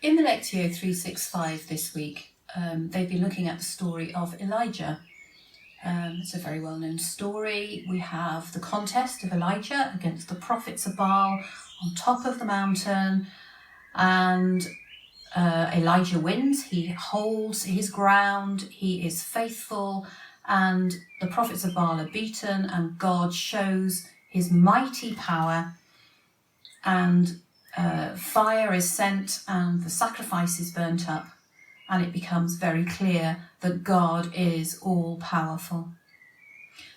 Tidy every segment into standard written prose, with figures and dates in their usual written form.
In the Lectio 365 this week, they've been looking at the story of Elijah. It's a very well-known story. We have the contest of Elijah against the prophets of Baal on top of the mountain, and Elijah wins. He holds his ground, he is faithful, and the prophets of Baal are beaten, and God shows his mighty power, and fire is sent and the sacrifice is burnt up, and it becomes very clear that God is all-powerful.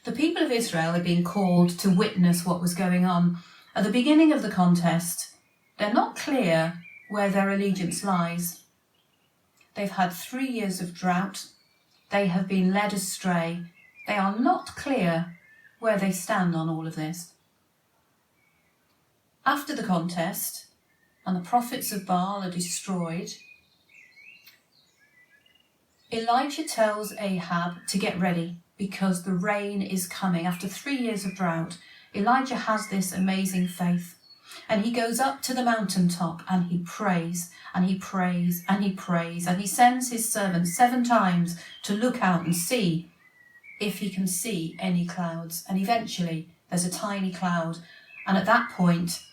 The people of Israel are being called to witness what was going on. At the beginning of the contest, they're not clear where their allegiance lies. They've had 3 years of drought. They have been led astray. They are not clear where they stand on all of this. After the contest, and the prophets of Baal are destroyed, Elijah tells Ahab to get ready because the rain is coming. After 3 years of drought, Elijah has this amazing faith, and he goes up to the mountaintop and he prays and he prays and he prays, and he sends his servant 7 times to look out and see if he can see any clouds. And eventually there's a tiny cloud, and at that point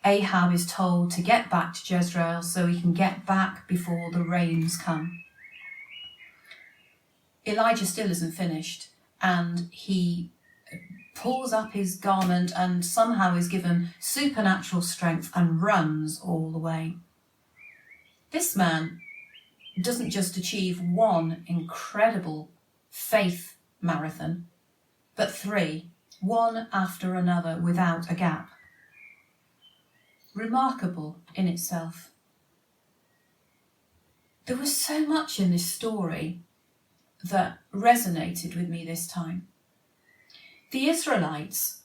Ahab is told to get back to Jezreel so he can get back before the rains come. Elijah still isn't finished, and he pulls up his garment and somehow is given supernatural strength and runs all the way. This man doesn't just achieve one incredible faith marathon, but 3, one after another without a gap. Remarkable in itself. There was so much in this story that resonated with me this time. The Israelites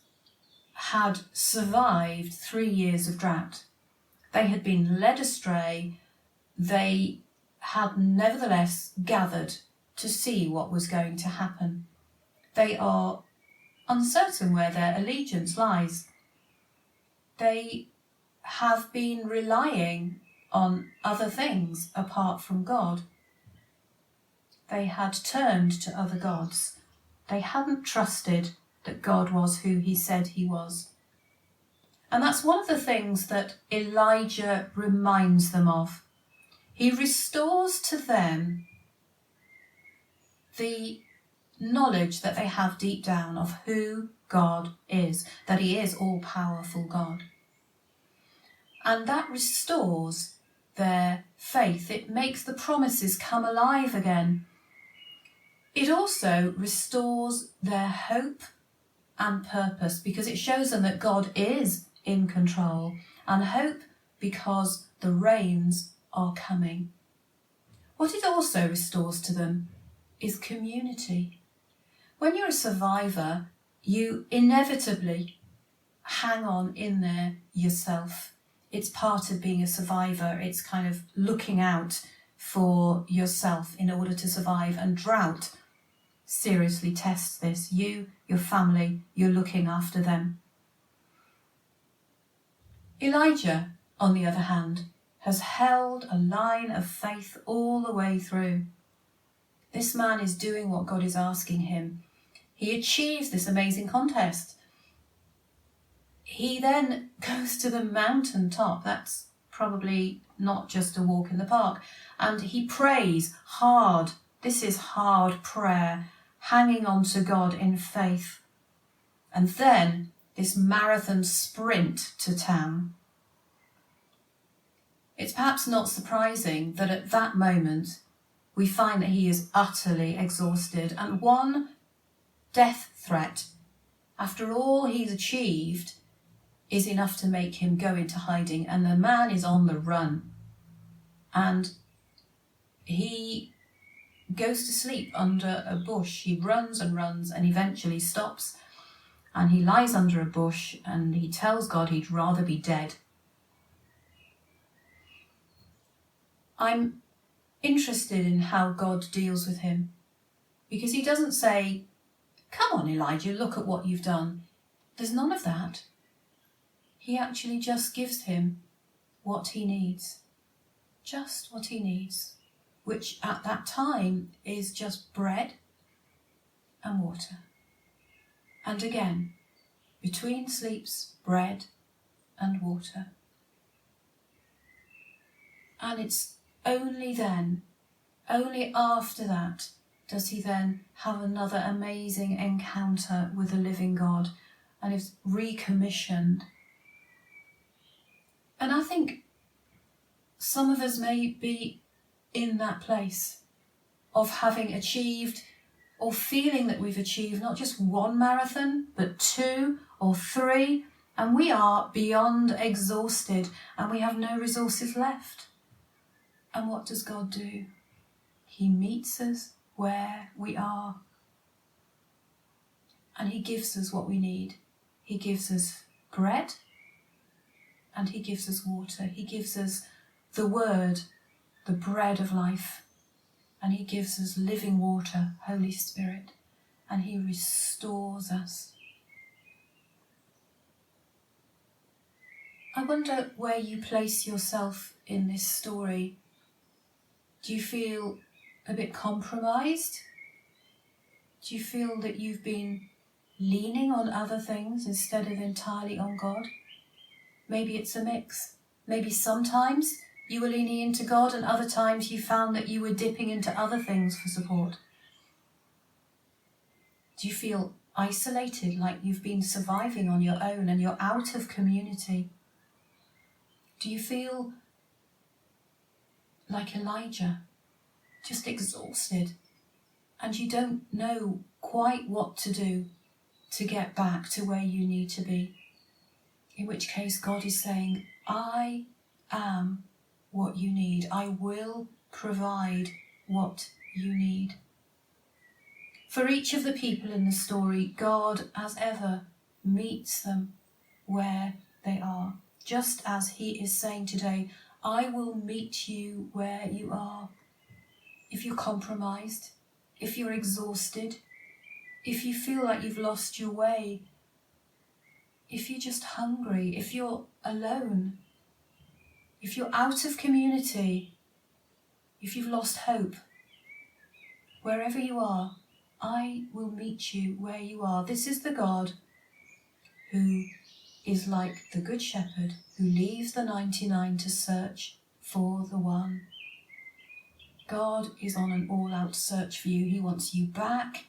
had survived 3 years of drought. They had been led astray. They had nevertheless gathered to see what was going to happen. They are uncertain where their allegiance lies. They have been relying on other things apart from God. They had turned to other gods. They hadn't trusted that God was who he said he was. And that's one of the things that Elijah reminds them of. He restores to them the knowledge that they have deep down of who God is, that he is all-powerful God. And that restores their faith. It makes the promises come alive again. It also restores their hope and purpose, because it shows them that God is in control, and hope because the rains are coming. What it also restores to them is community. When you're a survivor, you inevitably hang on in there yourself. It's part of being a survivor. It's kind of looking out for yourself in order to survive, and drought seriously tests this. You, your family, you're looking after them. Elijah, on the other hand, has held a line of faith all the way through. This man is doing what God is asking him. He achieves this amazing contest. He then goes to the mountaintop. That's probably not just a walk in the park. And he prays hard. This is hard prayer, hanging on to God in faith. And then this marathon sprint to town. It's perhaps not surprising that at that moment we find that he is utterly exhausted, and one death threat, after all he's achieved, is enough to make him go into hiding, and the man is on the run. And he goes to sleep under a bush. He runs and runs and eventually stops, and he lies under a bush and he tells God he'd rather be dead. I'm interested in how God deals with him, because he doesn't say, "Come on, Elijah, look at what you've done." There's none of that. He actually just gives him what he needs. just what he needs, which at that time is just bread and water. And again, between sleeps, bread and water. And it's only then, only after that, does he then have another amazing encounter with the living God and is recommissioned. And I think some of us may be in that place of having achieved or feeling that we've achieved not just one marathon, but 2 or 3, and we are beyond exhausted and we have no resources left. And what does God do? He meets us where we are. And he gives us what we need. He gives us bread and he gives us water. He gives us the word, the bread of life. And he gives us living water, Holy Spirit. And he restores us. I wonder where you place yourself in this story. Do you feel a bit compromised? Do you feel that you've been leaning on other things instead of entirely on God? Maybe it's a mix. Maybe sometimes you were leaning into God and other times you found that you were dipping into other things for support. Do you feel isolated, like you've been surviving on your own and you're out of community? Do you feel like Elijah, just exhausted, and you don't know quite what to do to get back to where you need to be? In which case God is saying, I am what you need. I will provide what you need. For each of the people in the story, God, as ever, meets them where they are. Just as he is saying today, I will meet you where you are. If you're compromised, if you're exhausted, if you feel like you've lost your way, if you're just hungry, if you're alone, if you're out of community, if you've lost hope, wherever you are, I will meet you where you are. This is the God who is like the Good Shepherd who leaves the 99 to search for the one. God is on an all-out search for you. He wants you back.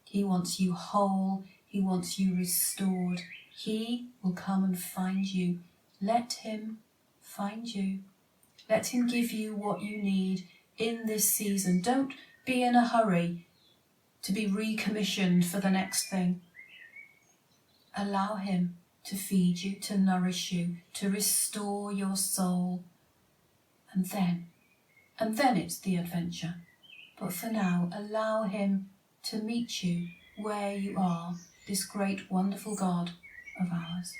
He wants you whole. He wants you restored. He will come and find you. Let him find you. Let him give you what you need in this season. Don't be in a hurry to be recommissioned for the next thing. Allow him to feed you, to nourish you, to restore your soul. And then it's the adventure. But for now, allow him to meet you where you are, this great, wonderful God of ours.